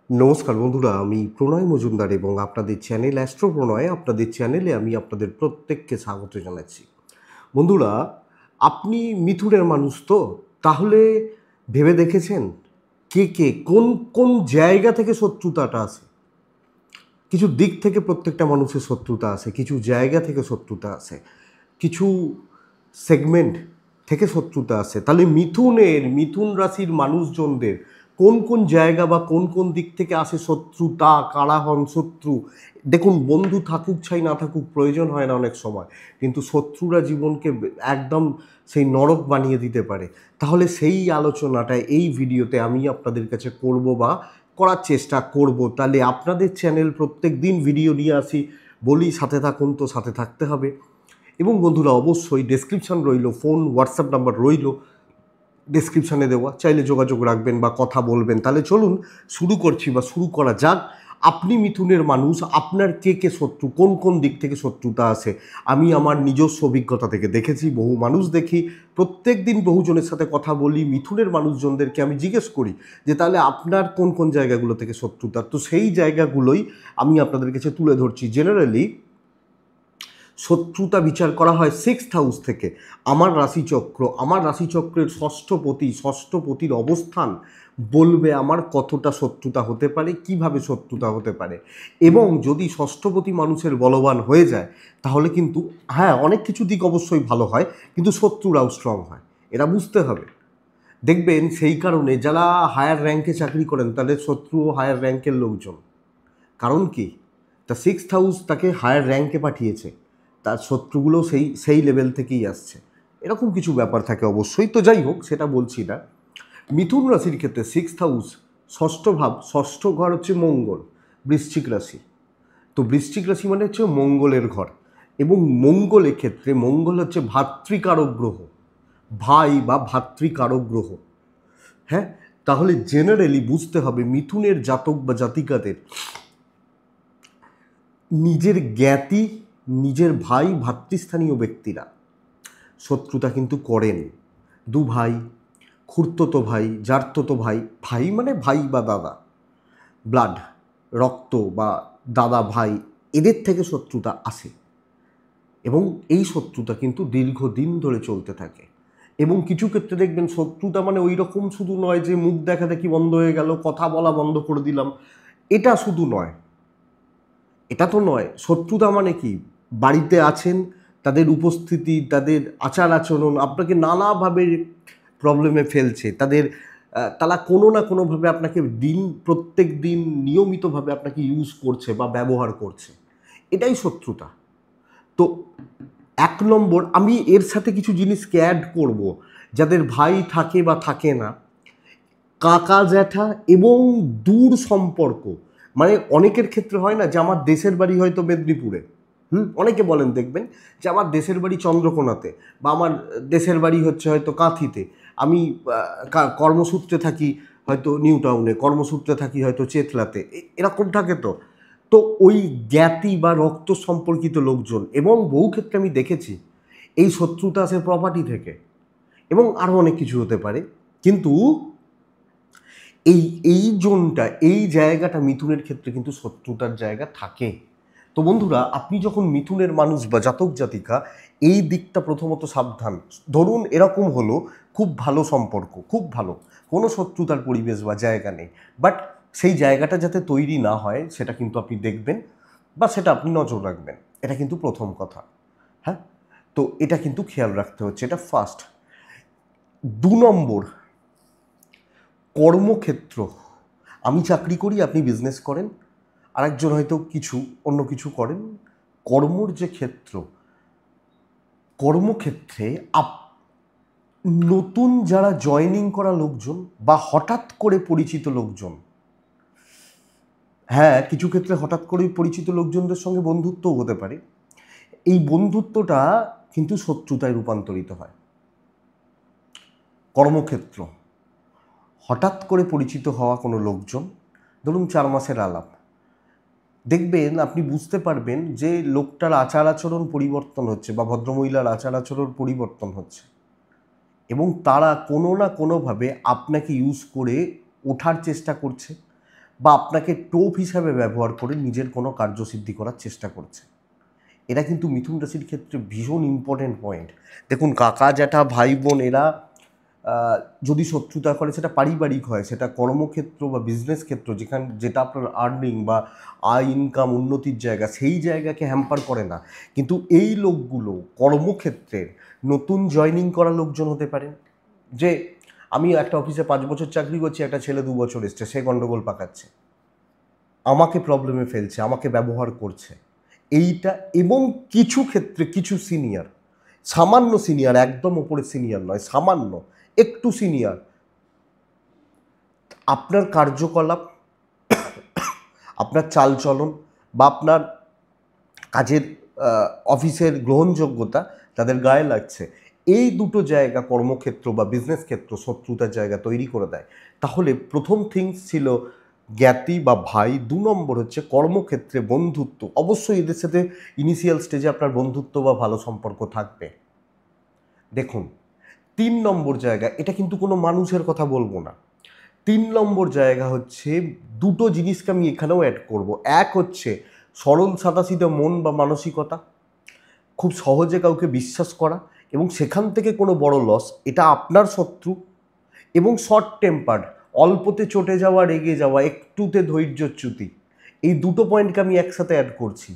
নমস্কার বন্ধুরা, আমি প্রণয় মজুমদার এবং আপনাদের চ্যানেল অ্যাস্ট্রো প্রণয়, আপনাদের চ্যানেলে আমি আপনাদের প্রত্যেককে স্বাগত জানাচ্ছি। বন্ধুরা, আপনি মিথুনের মানুষ তো? তাহলে ভেবে দেখেছেন কোন কোন জায়গা থেকে শত্রুতাটা আসে? কিছু দিক থেকে প্রত্যেকটা মানুষের শত্রুতা আসে, কিছু জায়গা থেকে শত্রুতা আসে, কিছু সেগমেন্ট থেকে শত্রুতা আসে। তাহলে মিথুন রাশির মানুষজনদের কোন কোন জায়গা বা কোন কোন দিক থেকে আসে শত্রুতা, কারা হন শত্রু? দেখুন, বন্ধু থাকুক চাই না থাকুক প্রয়োজন হয় না অনেক সময়, কিন্তু শত্রুরা জীবনকে একদম সেই নরক বানিয়ে দিতে পারে। তাহলে সেই আলোচনাটা এই ভিডিওতে আমি আপনাদের কাছে করব বা করার চেষ্টা করব। তাহলে আপনাদের চ্যানেল প্রত্যেক দিন ভিডিও নিয়ে আসি, বলি সাথে থাকুন, তো সাথে থাকতে হবে। এবং বন্ধুরা, অবশ্যই ডেসক্রিপশান রইল, ফোন হোয়াটসঅ্যাপ নাম্বার রইল ডেসক্রিপশানে দেওয়া, চাইলে যোগাযোগ রাখবেন বা কথা বলবেন। তাহলে চলুন শুরু করছি বা শুরু করা যাক। আপনি মিথুনের মানুষ, আপনার কে শত্রু, কোন কোন দিক থেকে শত্রুতা আসে? আমি আমার নিজস্ব অভিজ্ঞতা থেকে দেখেছি, বহু মানুষ দেখি, প্রত্যেক দিন বহুজনের সাথে কথা বলি, মিথুনের মানুষজনদেরকে আমি জিজ্ঞেস করি যে তাহলে আপনার কোন কোন জায়গাগুলো থেকে শত্রুতা। তো সেই জায়গাগুলোই আমি আপনাদের কাছে তুলে ধরছি। জেনারেলি শত্রুতা বিচার করা হয় সিক্সথ হাউস থেকে। আমার রাশিচক্রের ষষ্ঠপতির অবস্থান বলবে আমার কতটা শত্রুতা হতে পারে, কিভাবে শত্রুতা হতে পারে। এবং যদি ষষ্ঠপতি মানুষের বলবান হয়ে যায় তাহলে কিন্তু হ্যাঁ, অনেক কিছু দিক অবশ্যই ভালো হয়, কিন্তু শত্রুরাও স্ট্রং হয়, এরা বুঝতে হবে। দেখবেন সেই কারণে যারা হায়ার র্যাঙ্কে চাকরি করেন তাদের শত্রুও হায়ার র্যাঙ্কের লোকজন। কারণ কি? তা সিক্সথ হাউস তাকে হায়ার র্যাঙ্কে পাঠিয়েছে, তার শত্রুগুলো সেই লেভেল থেকেই আসছে। এরকম কিছু ব্যাপার থাকে অবশ্যই। তো যাই হোক, সেটা বলছি না। মিথুন রাশির ক্ষেত্রে সিক্সথ হাউস, ষষ্ঠ ঘর হচ্ছে মঙ্গল, বৃশ্চিক রাশি। তো বৃশ্চিক রাশি মানে হচ্ছে মঙ্গলের ঘর, এবং মঙ্গলের ক্ষেত্রে মঙ্গল হচ্ছে ভাতৃকারক গ্রহ, ভাই বা ভাতৃকারক গ্রহ। হ্যাঁ, তাহলে জেনারেলি বুঝতে হবে মিথুনের জাতক বা জাতিকাদের নিজের জ্ঞাতি, নিজের ভাই, ভাতৃস্থানীয় ব্যক্তিরা শত্রুতা কিন্তু করেন। দু ভাই, খুড়তুতো ভাই, জারতুতো ভাই, ভাই মানে ভাই বা দাদা, ব্লাড, রক্ত বা দাদা ভাই, এদের থেকে শত্রুতা আসে। এবং এই শত্রুতা কিন্তু দীর্ঘদিন ধরে চলতে থাকে। এবং কিছু ক্ষেত্রে দেখবেন শত্রুতা মানে ওই রকম শুধু নয় যে মুখ দেখা দেখি বন্ধ হয়ে গেল, কথা বলা বন্ধ করে দিলাম, এটা শুধু নয়, এটা তো নয়। শত্রুতা মানে কি? বাড়িতে আছেন, তাদের উপস্থিতি, তাদের আচার আচরণ আপনাকে নানাভাবে প্রবলেমে ফেলছে, তারা কোনো না কোনোভাবে আপনাকে প্রত্যেক দিন নিয়মিতভাবে আপনাকে ইউজ করছে বা ব্যবহার করছে, এটাই শত্রুতা। তো এক নম্বর, আমি এর সাথে কিছু জিনিসকে অ্যাড করব। যাদের ভাই থাকে বা থাকে না, কাকা জ্যাঠা এবং দূর সম্পর্ক, মানে অনেকের ক্ষেত্রে হয় না যে আমার দেশের বাড়ি হয়তো মেদিনীপুরে, অনেকে বলেন দেখবেন যে আমার দেশের বাড়ি চন্দ্রকোনাতে, বা আমার দেশের বাড়ি হচ্ছে হয়তো কাঁথিতে, আমি কর্মসূত্রে থাকি হয়তো নিউ টাউনে, কর্মসূত্রে থাকি হয়তো চেতলাতে, এরকম থাকে। তো তো ওই জ্ঞাতি বা রক্ত সম্পর্কিত লোকজন, এবং বহু ক্ষেত্রে আমি দেখেছি এই শত্রুতা আসে প্রপার্টি থেকে, এবং আরও অনেক কিছু হতে পারে। কিন্তু এই এই জোনটা, এই জায়গাটা মিথুনের ক্ষেত্রে কিন্তু শত্রুতার জায়গা থাকে। তো বন্ধুরা, আপনি যখন মিথুনের মানুষ বা জাতক জাতিকা, এই দিকটা প্রথমত সাবধান। ধরুন এরকম হলো, খুব ভালো সম্পর্ক, খুব ভালো, কোনো শত্রুতার পরিবেশ বা জায়গা নেই, বাট সেই জায়গাটা যাতে তৈরি না হয় সেটা কিন্তু আপনি দেখবেন বা সেটা আপনি নজর রাখবেন, এটা কিন্তু প্রথম কথা। হ্যাঁ, তো এটা কিন্তু খেয়াল রাখতে হচ্ছে, এটা ফার্স্ট। 2 নম্বর, কর্মক্ষেত্র। আমি চাকরি করি, আপনি বিজনেস করেন, আরেকজন হয়তো অন্য কিছু করেন। কর্মর যে ক্ষেত্র, কর্মক্ষেত্রে নতুন যারা জয়েনিং করা লোকজন বা হঠাৎ করে পরিচিত লোকজন, হ্যাঁ কিছু ক্ষেত্রে হঠাৎ করেই পরিচিত লোকজনদের সঙ্গে বন্ধুত্বও হতে পারে, এই বন্ধুত্বটা কিন্তু শত্রুতায় রূপান্তরিত হয়। কর্মক্ষেত্র, হঠাৎ করে পরিচিত হওয়া কোনো লোকজন, ধরুন 4 মাসের আলাপ, দেখবেন আপনি বুঝতে পারবেন যে লোকটার আচার আচরণ পরিবর্তন হচ্ছে বা ভদ্রমহিলার আচার আচরণ পরিবর্তন হচ্ছে, এবং তারা কোনো না কোনোভাবে আপনাকে ইউজ করে ওঠার চেষ্টা করছে বা আপনাকে টোপ হিসাবে ব্যবহার করে নিজের কোনো কার্যসিদ্ধি করার চেষ্টা করছে। এরা কিন্তু মিথুন রাশির ক্ষেত্রে ভীষণ ইম্পর্টেন্ট পয়েন্ট। দেখুন, কাকা জ্যাঠা ভাই বোন এরা যদি শত্রুতা করে সেটা পারিবারিক হয়, সেটা কর্মক্ষেত্র বা বিজনেস ক্ষেত্র, যেটা আপনার আর্নিং বা আয় ইনকাম উন্নতির জায়গা, সেই জায়গাকে হ্যাম্পার করে না। কিন্তু এই লোকগুলো কর্মক্ষেত্রের নতুন জয়নিং করা লোকজন হতে পারেন। যে আমি একটা অফিসে 5 বছর চাকরি করছি, একটা ছেলে 2 বছর এসছে, সে গণ্ডগোল পাকাচ্ছে, আমাকে প্রবলেমে ফেলছে, আমাকে ব্যবহার করছে, এইটা। এবং কিছু ক্ষেত্রে কিছু সিনিয়র, সামান্য সিনিয়র, একদম ওপরে সিনিয়র নয়, সামান্য একটু সিনিয়র, আপনার কার্যকলাপ, আপনার চালচলন বা আপনার কাজের অফিসের গ্রহণযোগ্যতা তাদের গায়ে লাগছে, এই দুটো জায়গা কর্মক্ষেত্র বা বিজনেস ক্ষেত্র শত্রুতার জায়গা তৈরি করে দেয়। তাহলে প্রথম থিংস ছিল জ্ঞাতি বা ভাই, 2 নম্বর হচ্ছে কর্মক্ষেত্রে বন্ধুত্ব। অবশ্যই এদের সাথে ইনিশিয়াল স্টেজে আপনার বন্ধুত্ব বা ভালো সম্পর্ক থাকবে। দেখুন, 3 নম্বর জায়গা, এটা কিন্তু কোনো মানুষের কথা বলবো না, 3 নম্বর জায়গা হচ্ছে দুটো জিনিসকে আমি এখানেও অ্যাড করব। এক হচ্ছে সরল সাদাসিধা মন বা মানসিকতা, খুব সহজে কাউকে বিশ্বাস করা এবং সেখান থেকে কোনো বড় লস, এটা আপনার শত্রু। এবং শর্ট টেম্পার্ড, অল্পতে চটে যাওয়া, রেগে যাওয়া, একটুতে ধৈর্যচ্যুতি, এই দুটো পয়েন্টকে আমি একসাথে অ্যাড করছি।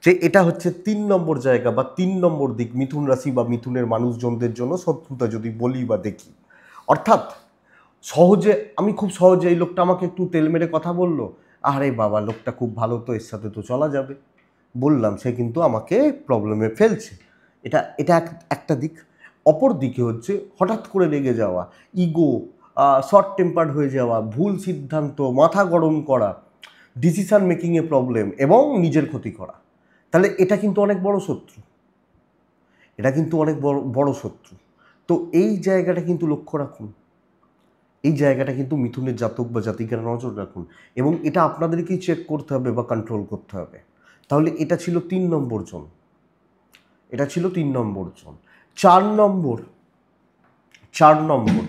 যে এটা হচ্ছে 3 নম্বর জায়গা বা 3 নম্বর দিক মিথুন রাশি বা মিথুনের মানুষজনদের জন্য শত্রুতা যদি বলি বা দেখি। অর্থাৎ সহজে, আমি খুব সহজে, এই লোকটা আমাকে একটু তেল মেরে কথা বললো, আরে বাবা লোকটা খুব ভালো, তো এর সাথে তো চলা যাবে, বললাম, সে কিন্তু আমাকে প্রবলেমে ফেলছে। এটা এটা একটা দিক। অপর দিকে হচ্ছে হঠাৎ করে রেগে যাওয়া, ইগো, শর্ট টেম্পার্ড হয়ে যাওয়া, ভুল সিদ্ধান্ত, মাথা গরম করা, ডিসিশন মেকিংয়ে প্রবলেম এবং নিজের ক্ষতি করা। তাহলে এটা কিন্তু অনেক বড় শত্রু, এটা কিন্তু অনেক বড় বড় শত্রু। তো এই জায়গাটা কিন্তু লক্ষ্য রাখুন, এই জায়গাটা কিন্তু মিথুনের জাতক বা জাতিকারা নজর রাখুন, এবং এটা আপনাদেরকেই চেক করতে হবে বা কন্ট্রোল করতে হবে। তাহলে এটা ছিল 3 নম্বর জন, এটা ছিল 3 নম্বর জন। 4 নম্বর, 4 নম্বর,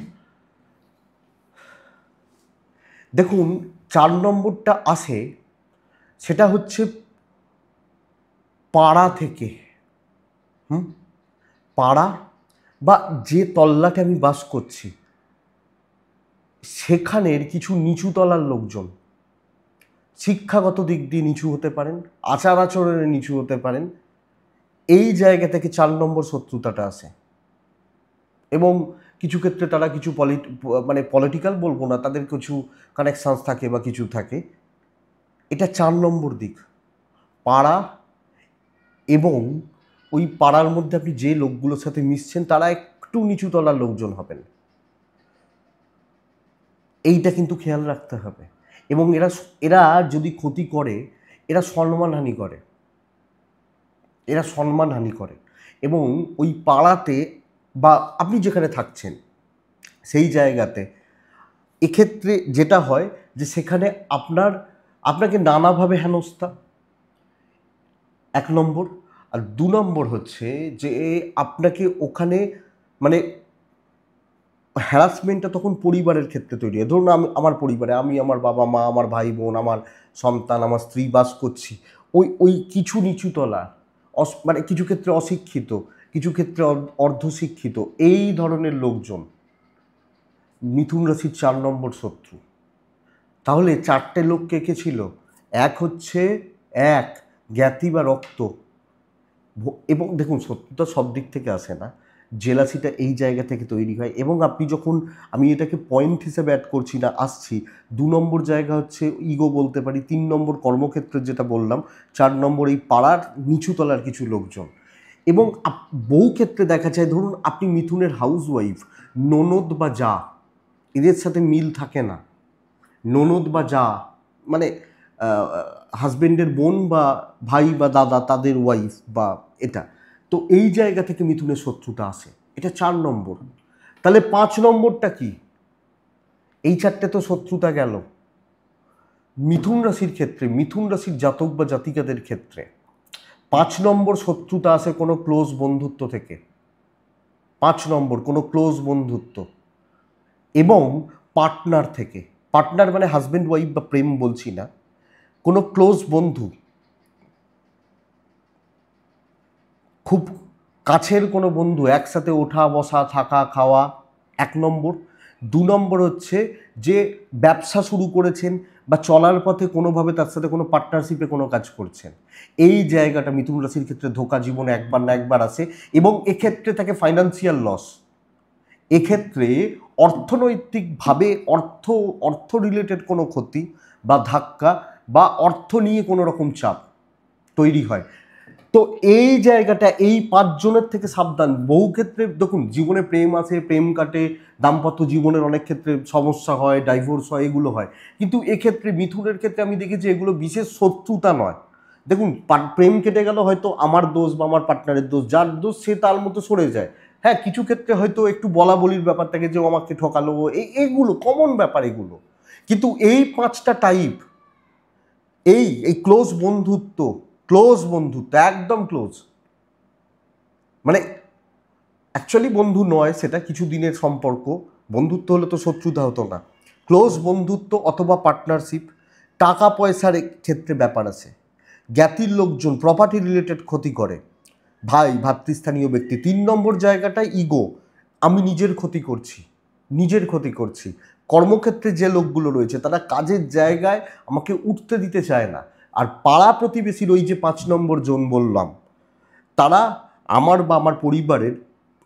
দেখুন 4 নম্বরটা আসে, সেটা হচ্ছে পাড়া থেকে। পাড়া বা যে তল্লাটে আমি বাস করছি সেখানের কিছু নিচু তলার লোকজন, শিক্ষাগত দিক দিয়ে নিচু হতে পারেন, আচার আচরণে নিচু হতে পারেন, এই জায়গা থেকে 4 নম্বর শত্রুতাটা আসে। এবং কিছু ক্ষেত্রে তারা কিছু মানে পলিটিক্যাল বলবো না, তাদের কিছু কানেকশানস থাকে বা কিছু থাকে। এটা 4 নম্বর দিক, পাড়া। এবং ওই পাড়ার মধ্যে আপনি যে লোকগুলোর সাথে মিশছেন তারা একটু নিচু তলার লোকজন হবেন, এইটা কিন্তু খেয়াল রাখতে হবে। এবং এরা এরা যদি ক্ষতি করে, এরা সম্মানহানি করে, এরা সম্মানহানি করে। এবং ওই পাড়াতে বা আপনি যেখানে থাকছেন সেই জায়গাতে এক্ষেত্রে যেটা হয় যে সেখানে আপনাকে নানাভাবে হেনস্থা, 1 নম্বর। আর 2 নম্বর হচ্ছে যে আপনাকে ওখানে মানে হ্যারাসমেন্টটা তখন পরিবারের ক্ষেত্রে তৈরি হয়। ধরুন আমার পরিবারে আমি, আমার বাবা মা, আমার ভাই বোন, আমার সন্তান, আমার স্ত্রী বাস করছি, ওই কিছু নিচুতলা, মানে কিছু ক্ষেত্রে অশিক্ষিত, কিছু ক্ষেত্রে অর্ধশিক্ষিত, এই ধরনের লোকজন মিথুন রাশির 4 নম্বর শত্রু। তাহলে 4টে লোক কে কে ছিল? এক হচ্ছে জ্ঞাতি বা রক্ত। এবং দেখুন, শত্রুতা সব দিক থেকে আসে না, জেলাসিটা এই জায়গা থেকে তৈরি হয়। এবং আপনি যখন, আমি এটাকে পয়েন্ট হিসেবে অ্যাড করছি না, আসছি, 2 নম্বর জায়গা হচ্ছে ইগো বলতে পারি, 3 নম্বর কর্মক্ষেত্রের যেটা বললাম, 4 নম্বর এই পাড়ার নিচুতলার কিছু লোকজন। এবং বহু ক্ষেত্রে দেখা যায়, ধরুন আপনি মিথুনের হাউস ওয়াইফ, ননদ বা যা, এদের সাথে মিল থাকে না। ননদ বা যা মানে হাজবেন্ডের বোন বা ভাই বা দাদা, তাদের ওয়াইফ বা এটা। তো এই জায়গা থেকে মিথুনের শত্রুতা আসে, এটা 4 নম্বর। তাহলে 5 নম্বরটা কি? এই 4টে তো শত্রুতা গেল। মিথুন রাশির ক্ষেত্রে, মিথুন রাশির জাতক বা জাতিকাদের ক্ষেত্রে 5 নম্বর শত্রুতা আসে কোনো ক্লোজ বন্ধুত্ব থেকে। 5 নম্বর কোনো ক্লোজ বন্ধুত্ব এবং পার্টনার থেকে। পার্টনার মানে হাজব্যান্ড ওয়াইফ বা প্রেম বলছি না, কোনো ক্লোজ বন্ধু, খুব কাছের কোনো বন্ধু, একসাথে ওঠা বসা থাকা খাওয়া, 1 নম্বর। 2 নম্বর হচ্ছে যে ব্যবসা শুরু করেছেন বা চলার পথে কোনোভাবে তার সাথে কোনো পার্টনারশিপে কোনো কাজ করছেন, এই জায়গাটা মিথুন রাশির ক্ষেত্রে ধোঁকা জীবনে একবার না একবার আসে, এবং এক্ষেত্রে থাকে ফাইন্যান্সিয়াল লস। এক্ষেত্রে অর্থনৈতিকভাবে অর্থ রিলেটেড কোনো ক্ষতি বা ধাক্কা বা অর্থ নিয়ে কোনো রকম চাপ তৈরি হয়। তো এই জায়গাটা এই 5 জনের থেকে সাবধান। বহু ক্ষেত্রে দেখুন জীবনে প্রেম আছে, প্রেম কাটে, দাম্পত্য জীবনের অনেক ক্ষেত্রে সমস্যা হয়, ডাইভোর্স হয়, এগুলো হয়, কিন্তু এক্ষেত্রে মিথুনের ক্ষেত্রে আমি দেখেছি এগুলো বিশেষ শত্রুতা নয়। দেখুন প্রেম কেটে গেল, হয়তো আমার দোষ বা আমার পার্টনারের দোষ, যার দোষ সে তার মতো সরে যায়। হ্যাঁ, কিছু ক্ষেত্রে হয়তো একটু বলা বলির ব্যাপার থাকে যে ও আমাকে ঠকালো, এইগুলো কমন ব্যাপার এগুলো। কিন্তু এই 5টা টাইপ, এই ক্লোজ বন্ধুত্ব একদম ক্লোজ, মানে অ্যাকচুয়ালি বন্ধু নয়, সেটা কিছু দিনের সম্পর্ক, বন্ধুত্ব হলে তো শত্রুতা হতো না। ক্লোজ বন্ধুত্ব অথবা পার্টনারশিপ, টাকা পয়সার ক্ষেত্রে ব্যাপার আছে, জ্ঞাতির লোকজন, প্রপার্টি রিলেটেড ক্ষতি করে, ভাই ভাতৃস্থানীয় ব্যক্তি। 3 নম্বর জায়গাটায় ইগো, আমি নিজের ক্ষতি করছি। কর্মক্ষেত্রে যে লোকগুলো রয়েছে তারা কাজের জায়গায় আমাকে উঠতে দিতে চায় না। আর পাড়া প্রতিবেশীর ওই যে 5 নম্বর জোন বললাম, তারা আমার বা আমার পরিবারের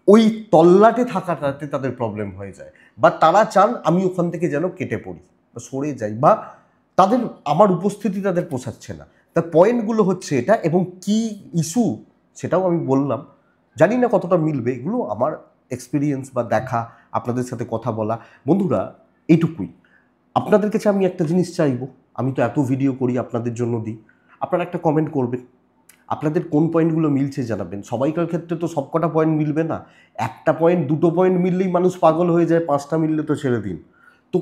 ওই তল্লাটে থাকাটাতে তাদের প্রবলেম হয়ে যায়, বা তারা চান আমি ওখান থেকে যেন কেটে পড়ি বা সরে যাই, বা তাদের আমার উপস্থিতি তাদের পোষাচ্ছে না। তার পয়েন্টগুলো হচ্ছে এটা, এবং কি ইস্যু সেটাও আমি বললাম। জানি না কতটা মিলবে, এগুলো আমার এক্সপিরিয়েন্স বা দেখা, আপনাদের সাথে কথা বলা। বন্ধুরা এইটুকুই, আপনাদের কাছে আমি একটা জিনিস চাইবো, আমি তো এত ভিডিও করি আপনাদের জন্য দিই, আপনারা একটা কমেন্ট করবেন, আপনাদের কোন পয়েন্টগুলো মিলছে জানাবেন। সবাইকার ক্ষেত্রে তো সবকটা পয়েন্ট মিলবে না, একটা পয়েন্ট 2টো পয়েন্ট মিললেই মানুষ পাগল হয়ে যায়, 5টা মিললে তো ছেড়ে দিন। তো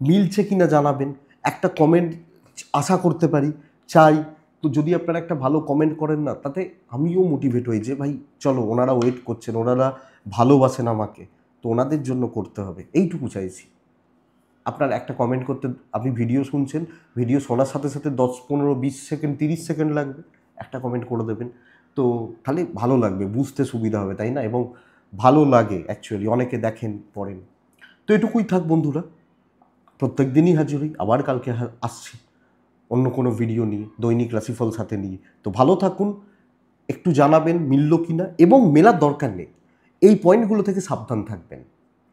মিলছে কিনা জানাবেন, একটা কমেন্ট আশা করতে পারি, চাই। তো যদি আপনারা একটা ভালো কমেন্ট করেন না, তাতে আমিও মোটিভেট হই যে ভাই চলো, ওনারা ওয়েট করছেন, ওনারা ভালোবাসেন আমাকে, তো ওনাদের জন্য করতে হবে, এইটুকু চাইছি। আপনার একটা কমেন্ট করতে, আপনি ভিডিও শুনছেন, ভিডিও শোনার সাথে সাথে 10, 15, 20 সেকেন্ড, 30 সেকেন্ড লাগবে, একটা কমেন্ট করে দেবেন, তো তাহলে ভালো লাগবে, বুঝতে সুবিধা হবে, তাই না? এবং ভালো লাগে অ্যাকচুয়ালি, অনেকে দেখেন পড়েন। তো এটুকুই থাক বন্ধুরা, প্রত্যেক দিনই হাজির হই, আবার কালকে আসছি অন্য কোনো ভিডিও নিয়ে, দৈনিক রাশিফল সাথে নিয়ে। তো ভালো থাকুন, একটু জানাবেন মিলল কি না, এবং মেলার দরকার নেই, এই পয়েন্টগুলো থেকে সাবধান থাকবেন।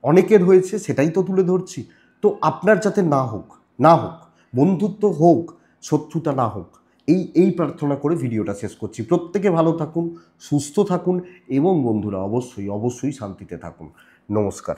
অনেকের হয়েছে সেটাই তো তুলে ধরছি। তো আপনার যাতে না হোক, বন্ধুত্ব হোক, শত্রুতা না হোক, এই প্রার্থনা করে ভিডিওটা শেষ করছি। প্রত্যেকে ভালো থাকুন, সুস্থ থাকুন, এবং বন্ধুরা অবশ্যই শান্তিতে থাকুন। নমস্কার।